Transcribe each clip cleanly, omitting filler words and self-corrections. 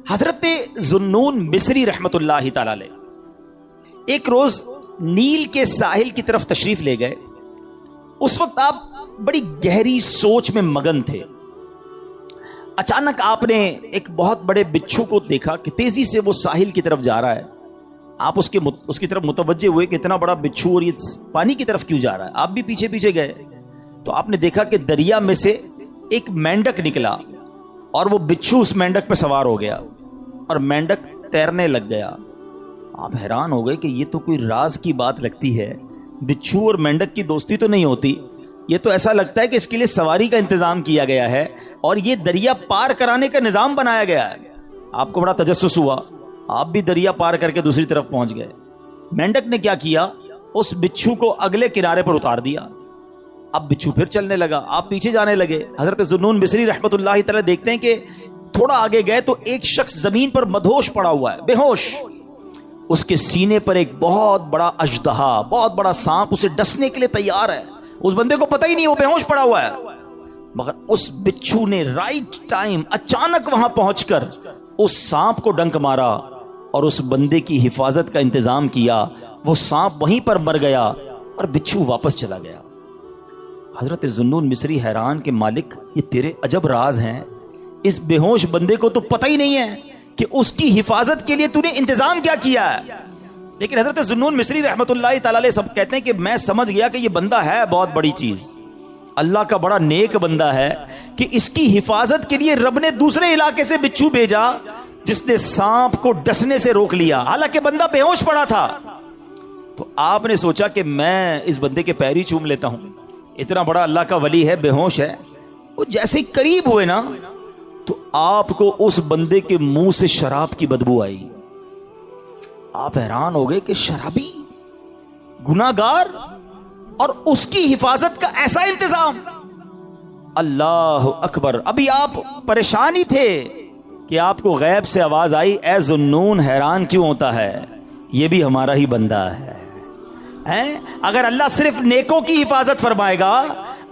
حضرت ذوالنون مصری رحمت اللہ تعالی علیہ ایک روز نیل کے ساحل کی طرف تشریف لے گئے. اس وقت آپ بڑی گہری سوچ میں مگن تھے. اچانک آپ نے ایک بہت بڑے بچھو کو دیکھا کہ تیزی سے وہ ساحل کی طرف جا رہا ہے. آپ اس کی طرف متوجہ ہوئے کہ اتنا بڑا بچھو اور یہ پانی کی طرف کیوں جا رہا ہے. آپ بھی پیچھے پیچھے گئے تو آپ نے دیکھا کہ دریا میں سے ایک مینڈک نکلا اور وہ بچھو اس مینڈک پہ سوار ہو گیا اور مینڈک تیرنے لگ گیا. آپ حیران ہو گئے کہ یہ تو کوئی راز کی بات لگتی ہے. بچھو اور مینڈک کی دوستی تو نہیں ہوتی. یہ تو ایسا لگتا ہے کہ اس کے لیے سواری کا انتظام کیا گیا ہے اور یہ دریا پار کرانے کا نظام بنایا گیا ہے. آپ کو بڑا تجسس ہوا. آپ بھی دریا پار کر کے دوسری طرف پہنچ گئے. مینڈک نے کیا کیا, اس بچھو کو اگلے کنارے پر اتار دیا. اب بچھو پھر چلنے لگا, آپ پیچھے جانے لگے. حضرت ذوالنون مصری رحمت اللہ تعالی دیکھتے ہیں کہ تھوڑا آگے گئے تو ایک شخص زمین پر مدہوش پڑا ہوا ہے, بے ہوش. اس کے سینے پر ایک بہت بڑا اژدہا, بہت بڑا سانپ اسے ڈسنے کے لیے تیار ہے. اس بندے کو پتہ ہی نہیں وہ بے ہوش پڑا ہوا ہے, مگر اس بچھو نے رائٹ ٹائم اچانک وہاں پہنچ کر اس سانپ کو ڈنک مارا اور اس بندے کی حفاظت کا انتظام کیا. وہ سانپ وہیں پر مر گیا اور بچھو واپس چلا گیا. حضرت ذوالنون مصری حیران کہ مالک یہ تیرے عجب راز ہیں. اس بے ہوش بندے کو تو پتہ ہی نہیں ہے کہ اس کی حفاظت کے لیے تو نے انتظام کیا کیا ہے. لیکن حضرت ذوالنون مصری رحمت اللہ تعالی علیہ سب کہتے ہیں کہ میں سمجھ گیا کہ یہ بندہ ہے بہت بڑی چیز, اللہ کا بڑا نیک بندہ ہے کہ اس کی حفاظت کے لیے رب نے دوسرے علاقے سے بچھو بھیجا جس نے سانپ کو ڈسنے سے روک لیا, حالانکہ بندہ بے ہوش پڑا تھا. تو آپ نے سوچا کہ میں اس بندے کے پیر ہی چوم لیتا ہوں. اتنا بڑا اللہ کا ولی ہے, بے ہوش ہے. وہ جیسے قریب ہوئے نا تو آپ کو اس بندے کے منہ سے شراب کی بدبو آئی. آپ حیران ہو گئے کہ شرابی, گناہگار, اور اس کی حفاظت کا ایسا انتظام. اللہ اکبر. ابھی آپ پریشان ہی تھے کہ آپ کو غیب سے آواز آئی, اے ذوالنون حیران کیوں ہوتا ہے, یہ بھی ہمارا ہی بندہ ہے. اگر اللہ صرف نیکوں کی حفاظت فرمائے گا,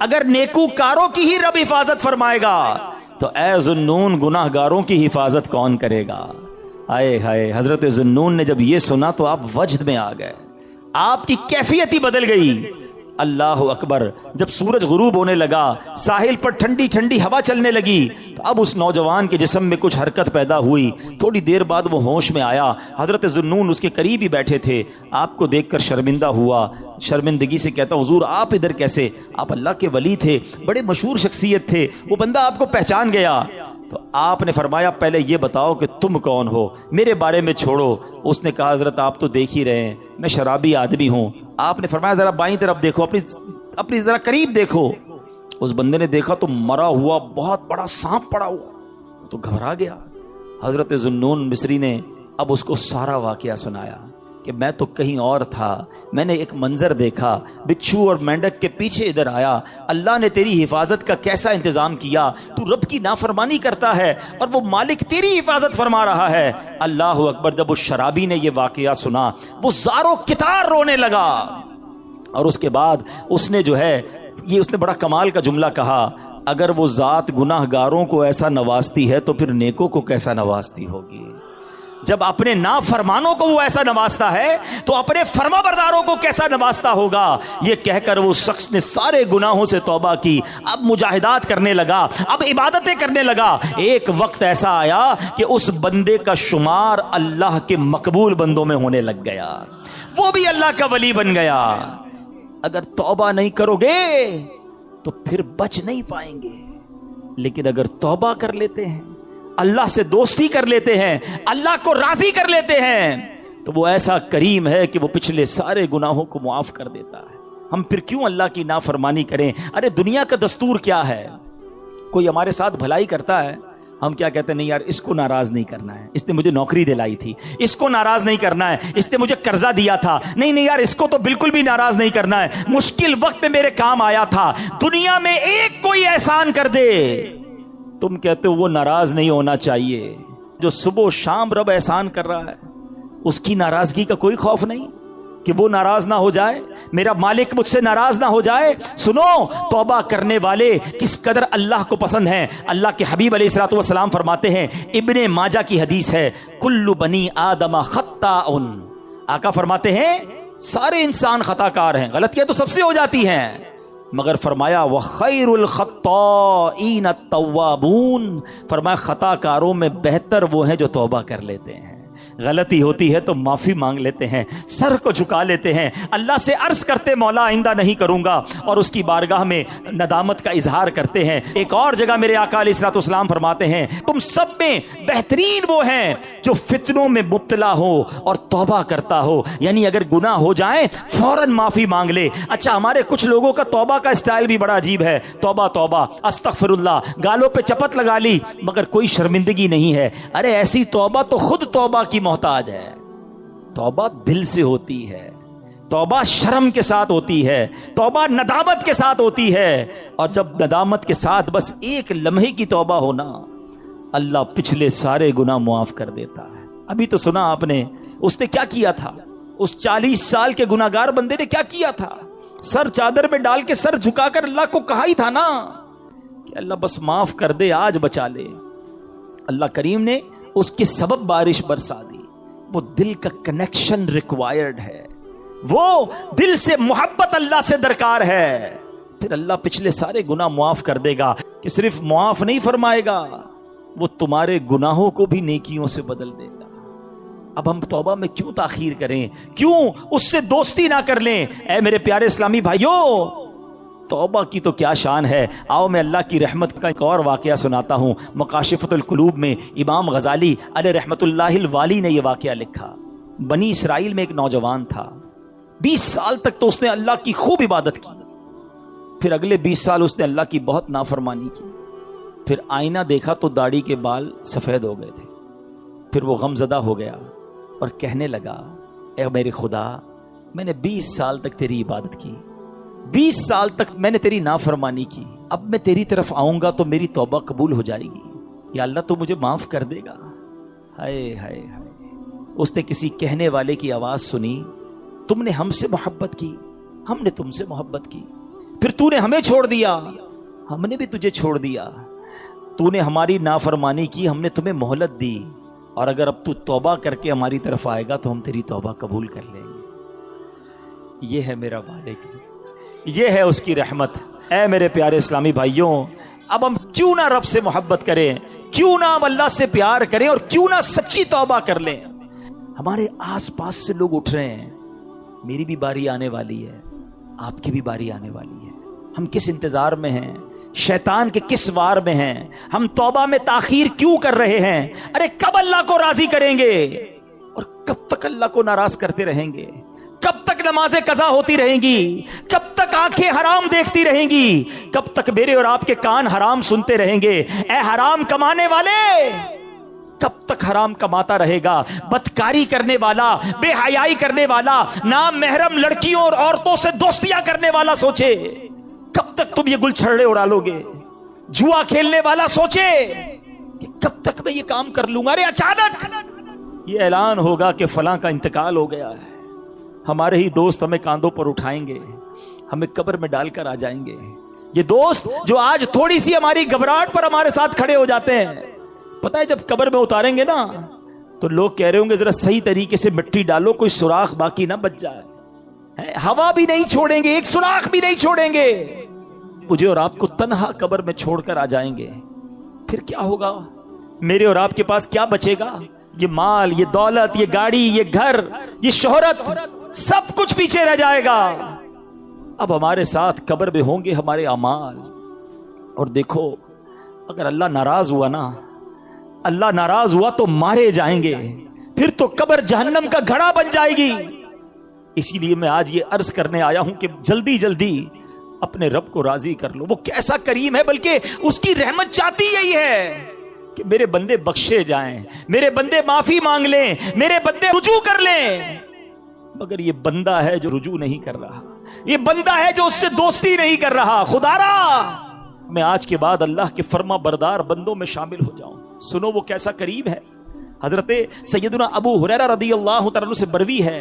اگر نیکوکاروں کی ہی رب حفاظت فرمائے گا, تو اے ذوالنون گناہگاروں کی حفاظت کون کرے گا. آئے ہائے. حضرت ذوالنون نے جب یہ سنا تو آپ وجد میں آ گئے, آپ کی کیفیت ہی بدل گئی. اللہ اکبر. جب سورج غروب ہونے لگا, ساحل پر ٹھنڈی ٹھنڈی ہوا چلنے لگی, تو اب اس نوجوان کے جسم میں کچھ حرکت پیدا ہوئی. تھوڑی دیر بعد وہ ہوش میں آیا. حضرت ذوالنون اس کے قریب ہی بیٹھے تھے. آپ کو دیکھ کر شرمندہ ہوا, شرمندگی سے کہتا, حضور آپ ادھر کیسے؟ آپ اللہ کے ولی تھے, بڑے مشہور شخصیت تھے, وہ بندہ آپ کو پہچان گیا. تو آپ نے فرمایا پہلے یہ بتاؤ کہ تم کون ہو, میرے بارے میں چھوڑو. اس نے کہا حضرت آپ تو دیکھ ہی رہے ہیں میں شرابی آدمی ہوں. آپ نے فرمایا ذرا بائیں طرف دیکھو, اپنی ذرا قریب دیکھو. اس بندے نے دیکھا تو مرا ہوا بہت بڑا سانپ پڑا ہوا, تو گھبرا گیا. حضرت ذوالنون مصری نے اب اس کو سارا واقعہ سنایا کہ میں تو کہیں اور تھا, میں نے ایک منظر دیکھا, بچھو اور مینڈک کے پیچھے ادھر آیا, اللہ نے تیری حفاظت کا کیسا انتظام کیا, تو رب کی نافرمانی کرتا ہے اور وہ مالک تیری حفاظت فرما رہا ہے. اللہ اکبر. جب اس شرابی نے یہ واقعہ سنا وہ زارو کتار رونے لگا, اور اس کے بعد اس نے جو ہے یہ اس نے بڑا کمال کا جملہ کہا, اگر وہ ذات گناہ گاروں کو ایسا نوازتی ہے تو پھر نیکوں کو کیسا نوازتی ہوگی. جب اپنے نافرمانوں کو وہ ایسا نوازتا ہے تو اپنے فرما برداروں کو کیسا نوازتا ہوگا. یہ کہہ کر وہ شخص نے سارے گناہوں سے توبہ کی, اب مجاہدات کرنے لگا, اب عبادتیں کرنے لگا. ایک وقت ایسا آیا کہ اس بندے کا شمار اللہ کے مقبول بندوں میں ہونے لگ گیا, وہ بھی اللہ کا ولی بن گیا. اگر توبہ نہیں کرو گے تو پھر بچ نہیں پائیں گے, لیکن اگر توبہ کر لیتے ہیں, اللہ سے دوستی کر لیتے ہیں, اللہ کو راضی کر لیتے ہیں, تو وہ ایسا کریم ہے کہ وہ پچھلے سارے گناہوں کو معاف کر دیتا ہے. ہم پھر کیوں اللہ کی نافرمانی کریں؟ ارے دنیا کا دستور کیا ہے, کوئی ہمارے ساتھ بھلائی کرتا ہے, ہم کیا کہتے ہیں, نہیں یار اس کو ناراض نہیں کرنا ہے, اس نے مجھے نوکری دلائی تھی, اس کو ناراض نہیں کرنا ہے, اس نے مجھے قرضہ دیا تھا, نہیں یار اس کو تو بالکل بھی ناراض نہیں کرنا ہے, مشکل وقت میں میرے کام آیا تھا. دنیا میں ایک کوئی احسان کر دے, تم کہتے ہو وہ ناراض نہیں ہونا چاہیے. جو صبح و شام رب احسان کر رہا ہے اس کی ناراضگی کا کوئی خوف نہیں. کہ وہ ناراض نہ ہو جائے, میرا مالک مجھ سے ناراض نہ ہو جائے. سنو, توبہ کرنے والے کس قدر اللہ کو پسند ہیں. اللہ کے حبیب علیہ الصلوۃ والسلام فرماتے ہیں, ابن ماجہ کی حدیث ہے, کل بنی آدم خطاء. آقا فرماتے ہیں سارے انسان خطا کار ہیں, غلطیاں تو سب سے ہو جاتی ہیں, مگر فرمایا وخیر الخطائین التوابون, فرمایا خطا کاروں میں بہتر وہ ہیں جو توبہ کر لیتے ہیں. غلطی ہوتی ہے تو معافی مانگ لیتے ہیں, سر کو جھکا لیتے ہیں, اللہ سے عرض کرتے مولا آئندہ نہیں کروں گا, اور اس کی بارگاہ میں ندامت کا اظہار کرتے ہیں. ایک اور جگہ میرے آقا علیہ الصلوۃ والسلام فرماتے ہیں تم سب میں بہترین وہ ہیں جو فتنوں میں مبتلا ہو اور توبہ کرتا ہو, یعنی اگر گناہ ہو جائیں فوراً معافی مانگ لے. اچھا, ہمارے کچھ لوگوں کا توبہ کا اسٹائل بھی بڑا عجیب ہے, توبہ توبہ استغفر اللہ, گالوں پہ چپت لگا لی مگر کوئی شرمندگی نہیں ہے. ارے ایسی توبہ تو خود توبہ کی محتاج ہے. توبہ دل سے ہوتی ہے, توبہ شرم کے ساتھ ہوتی ہے, توبہ ندامت کے ساتھ ہوتی ہے, اور جب ندامت کے ساتھ بس ایک لمحے کی توبہ ہونا, اللہ پچھلے سارے گناہ معاف کر دیتا ہے. ابھی تو سنا آپ نے اس نے کیا کیا تھا, اس 40 سال کے گناہگار بندے نے کیا کیا تھا, سر چادر میں ڈال کے سر جھکا کر اللہ کو کہا ہی تھا نا کہ اللہ بس معاف کر دے, آج بچا لے. اللہ کریم نے اس کے سبب بارش برسا دی. وہ دل کا کنیکشن ریکوائرڈ ہے, وہ دل سے محبت اللہ سے درکار ہے, پھر اللہ پچھلے سارے گناہ معاف کر دے گا. کہ صرف معاف نہیں فرمائے گا, وہ تمہارے گناہوں کو بھی نیکیوں سے بدل دے گا. اب ہم توبہ میں کیوں تاخیر کریں, کیوں اس سے دوستی نہ کر لیں؟ اے میرے پیارے اسلامی بھائیوں, توبہ کی تو کیا شان ہے. آؤ میں اللہ کی رحمت کا ایک اور واقعہ سناتا ہوں. مکاشفۃ القلوب میں امام غزالی علیہ رحمت اللہ الوالی نے یہ واقعہ لکھا. بنی اسرائیل میں ایک نوجوان تھا, 20 سال تک تو اس نے اللہ کی خوب عبادت کی, پھر اگلے 20 سال اس نے اللہ کی بہت نافرمانی کی. پھر آئینہ دیکھا تو داڑھی کے بال سفید ہو گئے تھے. پھر وہ غم زدہ ہو گیا اور کہنے لگا, اے میرے خدا, میں نے 20 سال تک تیری عبادت کی, 20 سال تک میں نے تیری نافرمانی کی, اب میں تیری طرف آؤں گا تو میری توبہ قبول ہو جائے گی, یا اللہ تو مجھے معاف کر دے گا. ہائے ہائے ہائے. اس نے کسی کہنے والے کی آواز سنی, تم نے ہم سے محبت کی, ہم نے تم سے محبت کی, پھر تو نے ہمیں چھوڑ دیا, ہم نے بھی تجھے چھوڑ دیا, تو نے ہماری نافرمانی کی, ہم نے تمہیں مہلت دی, اور اگر اب تو توبہ کر کے ہماری طرف آئے گا تو ہم تیری توبہ قبول کر لیں گے. یہ ہے میرا مالک, یہ ہے اس کی رحمت. اے میرے پیارے اسلامی بھائیوں, اب ہم کیوں نہ رب سے محبت کریں, کیوں نہ ہم اللہ سے پیار کریں, اور کیوں نہ سچی توبہ کر لیں. ہمارے آس پاس سے لوگ اٹھ رہے ہیں, میری بھی باری آنے والی ہے, آپ کی بھی باری آنے والی ہے. ہم کس انتظار میں ہیں, شیطان کے کس وار میں ہیں, ہم توبہ میں تاخیر کیوں کر رہے ہیں؟ ارے کب اللہ کو راضی کریں گے, اور کب تک اللہ کو ناراض کرتے رہیں گے؟ کب تک نمازیں قضا ہوتی رہیں گی؟ کب تک آنکھیں حرام دیکھتی رہیں گی؟ کب تک میرے اور آپ کے کان حرام سنتے رہیں گے؟ اے حرام کمانے والے, کب تک حرام کماتا رہے گا؟ بدکاری کرنے والا, بے حیائی کرنے والا, نام محرم لڑکیوں اور عورتوں سے دوستیاں کرنے والا سوچے کب تک تم یہ گل چھڑے اڑا لو گے؟ جوا کھیلنے والا سوچے کہ کب تک میں یہ کام کر لوں گا؟ ارے اچانک یہ اعلان ہوگا کہ فلاں کا انتقال ہو گیا ہے, ہمارے ہی دوست ہمیں کاندھوں پر اٹھائیں گے, ہمیں قبر میں ڈال کر آ جائیں گے. یہ دوست جو آج تھوڑی سی ہماری گھبراہٹ پر ہمارے ساتھ کھڑے ہو جاتے ہیں, پتہ ہے جب قبر میں اتاریں گے نا تو لوگ کہہ رہے ہوں گے ذرا صحیح طریقے سے مٹی ڈالو, کوئی سوراخ باقی نہ بچ جائے. ہوا بھی نہیں چھوڑیں گے, ایک سوراخ بھی نہیں چھوڑیں گے, مجھے اور آپ کو تنہا قبر میں چھوڑ کر آ جائیں گے. پھر کیا ہوگا؟ میرے اور آپ کے پاس کیا بچے گا؟ یہ مال, یہ دولت, یہ گاڑی, یہ گھر, یہ شہرت, سب کچھ پیچھے رہ جائے گا. اب ہمارے ساتھ قبر میں ہوں گے ہمارے اعمال. اور دیکھو, اگر اللہ ناراض ہوا نا, اللہ ناراض ہوا تو مارے جائیں گے, پھر تو قبر جہنم کا گھڑا بن جائے گی. اسی لیے میں آج یہ عرض کرنے آیا ہوں کہ جلدی جلدی اپنے رب کو راضی کر لو. وہ کیسا کریم ہے, بلکہ اس کی رحمت چاہتی یہی ہے کہ میرے بندے بخشے جائیں, میرے بندے معافی مانگ لیں, میرے بندے رجوع کر لیں. مگر یہ بندہ ہے جو رجوع نہیں کر رہا, یہ بندہ ہے جو اس سے دوستی نہیں کر رہا. خدا را میں آج کے بعد اللہ کے فرما بردار بندوں میں شامل ہو جاؤں. سنو وہ کیسا کریم ہے. حضرت سیدنا ابو ہریرہ رضی اللہ تعالیٰ عنہ سے بروی ہے,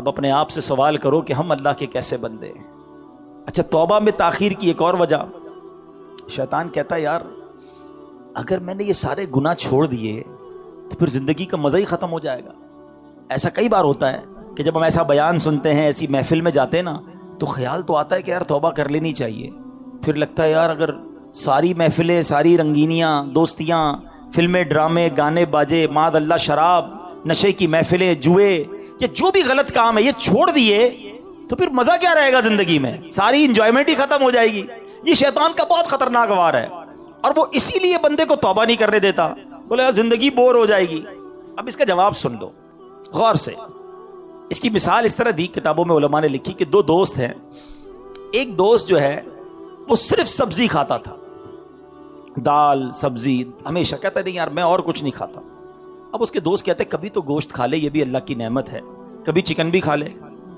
اب اپنے آپ سے سوال کرو کہ ہم اللہ کے کیسے بندے ہیں. اچھا توبہ میں تاخیر کی ایک اور وجہ, شیطان کہتا ہے یار اگر میں نے یہ سارے گناہ چھوڑ دیے تو پھر زندگی کا مزہ ہی ختم ہو جائے گا. ایسا کئی بار ہوتا ہے کہ جب ہم ایسا بیان سنتے ہیں, ایسی محفل میں جاتے ہیں نا, تو خیال تو آتا ہے کہ یار توبہ کر لینی چاہیے. پھر لگتا ہے یار اگر ساری محفلیں, ساری رنگینیاں, دوستیاں, فلمیں, ڈرامے, گانے باجے, معاذ اللہ شراب, نشے کی محفلیں, جوئے, یا جو بھی غلط کام ہے یہ چھوڑ دیے تو پھر مزہ کیا رہے گا زندگی میں, ساری انجوائمنٹ ہی ختم ہو جائے گی. یہ شیطان کا بہت خطرناک وار ہے, اور وہ اسی لیے بندے کو توبہ نہیں کرنے دیتا. بولے یار زندگی بور ہو جائے گی. اب اس کا جواب سن لو غور سے. اس کی مثال اس طرح دی, کتابوں میں علماء نے لکھی کہ دو دوست ہیں. ایک دوست جو ہے وہ صرف سبزی کھاتا تھا, دال سبزی ہمیشہ, کہتا نہیں یار میں اور کچھ نہیں کھاتا. اب اس کے دوست کہتے کبھی تو گوشت کھا لے, یہ بھی اللہ کی نعمت ہے, کبھی چکن بھی کھا لے.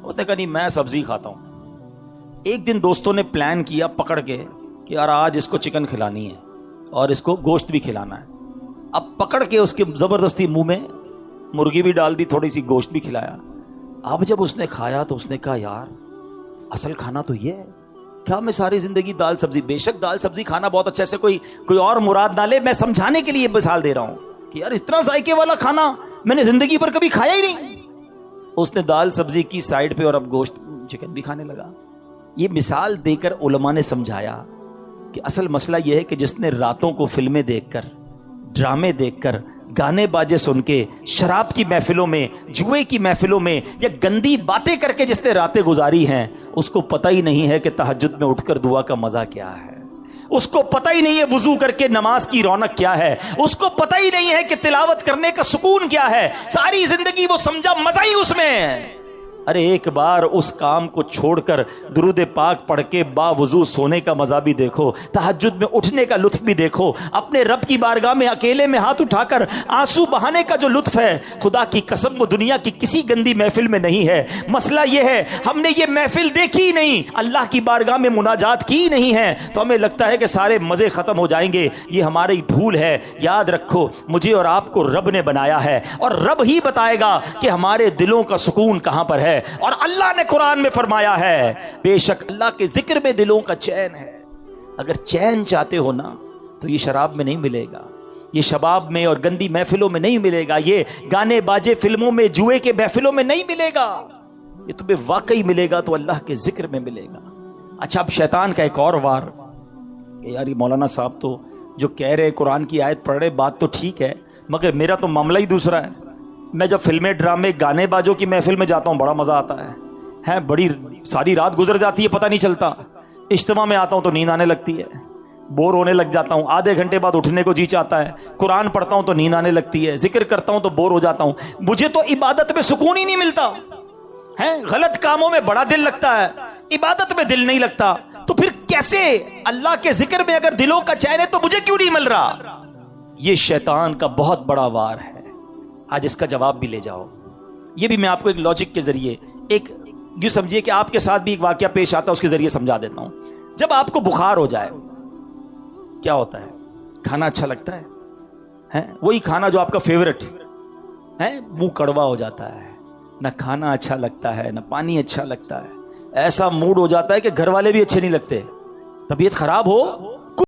اس نے کہا نہیں میں سبزی کھاتا ہوں. ایک دن دوستوں نے پلان کیا پکڑ کے کہ یار آج اس کو چکن کھلانی ہے اور اس کو گوشت بھی کھلانا ہے. اب پکڑ کے اس کے زبردستی منہ میں مرغی بھی ڈال دی, تھوڑی سی گوشت بھی کھلایا. اب جب اس نے کھایا تو اس نے کہا یار اصل کھانا تو یہ ہے, کیا میں ساری زندگی دال سبزی, بے شک دال سبزی کھانا بہت اچھا, سے کوئی اور مراد نہ لے, میں سمجھانے کے لیے مثال دے رہا ہوں کہ یار اتنا ذائقے والا کھانا میں نے زندگی پر کبھی کھایا ہی نہیں. اس نے دال سبزی کی سائڈ پہ اور اب گوشت چکن بھی کھانے لگا. یہ مثال دے کر علماء نے سمجھایا کہ اصل مسئلہ یہ ہے کہ جس نے راتوں کو فلمیں دیکھ کر, ڈرامے دیکھ کر, گانے باجے سن کے, شراب کی محفلوں میں, جوئے کی محفلوں میں, یا گندی باتیں کر کے جس نے راتیں گزاری ہیں, اس کو پتہ ہی نہیں ہے کہ تہجد میں اٹھ کر دعا کا مزہ کیا ہے. اس کو پتہ ہی نہیں ہے وضو کر کے نماز کی رونق کیا ہے. اس کو پتہ ہی نہیں ہے کہ تلاوت کرنے کا سکون کیا ہے. ساری زندگی وہ سمجھا مزہ ہی اس میں ہے. ارے ایک بار اس کام کو چھوڑ کر درود پاک پڑھ کے با وضو سونے کا مزہ بھی دیکھو, تہجد میں اٹھنے کا لطف بھی دیکھو, اپنے رب کی بارگاہ میں اکیلے میں ہاتھ اٹھا کر آنسو بہانے کا جو لطف ہے, خدا کی قسم وہ دنیا کی کسی گندی محفل میں نہیں ہے. مسئلہ یہ ہے ہم نے یہ محفل دیکھی ہی نہیں, اللہ کی بارگاہ میں مناجات کی نہیں ہے, تو ہمیں لگتا ہے کہ سارے مزے ختم ہو جائیں گے. یہ ہماری بھول ہے. یاد رکھو مجھے اور آپ کو رب نے بنایا ہے, اور رب ہی بتائے گا کہ ہمارے دلوں کا سکون کہاں پر ہے. اور اللہ نے قرآن میں فرمایا ہے بے شک اللہ کے ذکر میں دلوں کا چین ہے. اگر چین چاہتے ہو نا تو یہ شراب میں نہیں ملے گا, یہ شباب میں اور گندی محفلوں میں نہیں ملے گا, یہ گانے باجے فلموں میں, جوئے کے محفلوں میں نہیں ملے گا. یہ تمہیں واقعی ملے گا تو اللہ کے ذکر میں ملے گا. اچھا اب شیطان کا ایک اور وار کہ یار یہ مولانا صاحب تو جو کہہ رہے قرآن کی آیت پڑھ رہے, بات تو ٹھیک ہے, مگر میرا تو معاملہ ہی دوسرا ہے. میں جب فلمیں ڈرامے گانے باجوں کی محفل میں جاتا ہوں بڑا مزہ آتا ہے, بڑی ساری رات گزر جاتی ہے پتہ نہیں چلتا. اجتماع میں آتا ہوں تو نیند آنے لگتی ہے, بور ہونے لگ جاتا ہوں, آدھے گھنٹے بعد اٹھنے کو جی چاہتا ہے, قرآن پڑھتا ہوں تو نیند آنے لگتی ہے, ذکر کرتا ہوں تو بور ہو جاتا ہوں. مجھے تو عبادت میں سکون ہی نہیں ملتا ہے. غلط کاموں میں بڑا دل لگتا ہے, عبادت میں دل نہیں لگتا. تو پھر کیسے اللہ کے ذکر میں اگر دلوں کا چین ہے تو مجھے کیوں نہیں مل رہا؟ یہ شیطان کا بہت بڑا وار ہے. آج اس کا جواب بھی لے جاؤ. یہ بھی میں آپ کو ایک لاجک کے ذریعے, ایک یوں سمجھیے کہ آپ کے ساتھ بھی ایک واقعہ پیش آتا ہے, اس کے ذریعے سمجھا دیتا ہوں. جب آپ کو بخار ہو جائے کیا ہوتا ہے؟ کھانا اچھا لگتا ہے, وہی کھانا جو آپ کا فیورٹ ہے, منہ کڑوا ہو جاتا ہے, نہ کھانا اچھا لگتا ہے نہ پانی اچھا لگتا ہے. ایسا موڈ ہو جاتا ہے کہ گھر والے بھی اچھے نہیں لگتے. طبیعت خراب ہو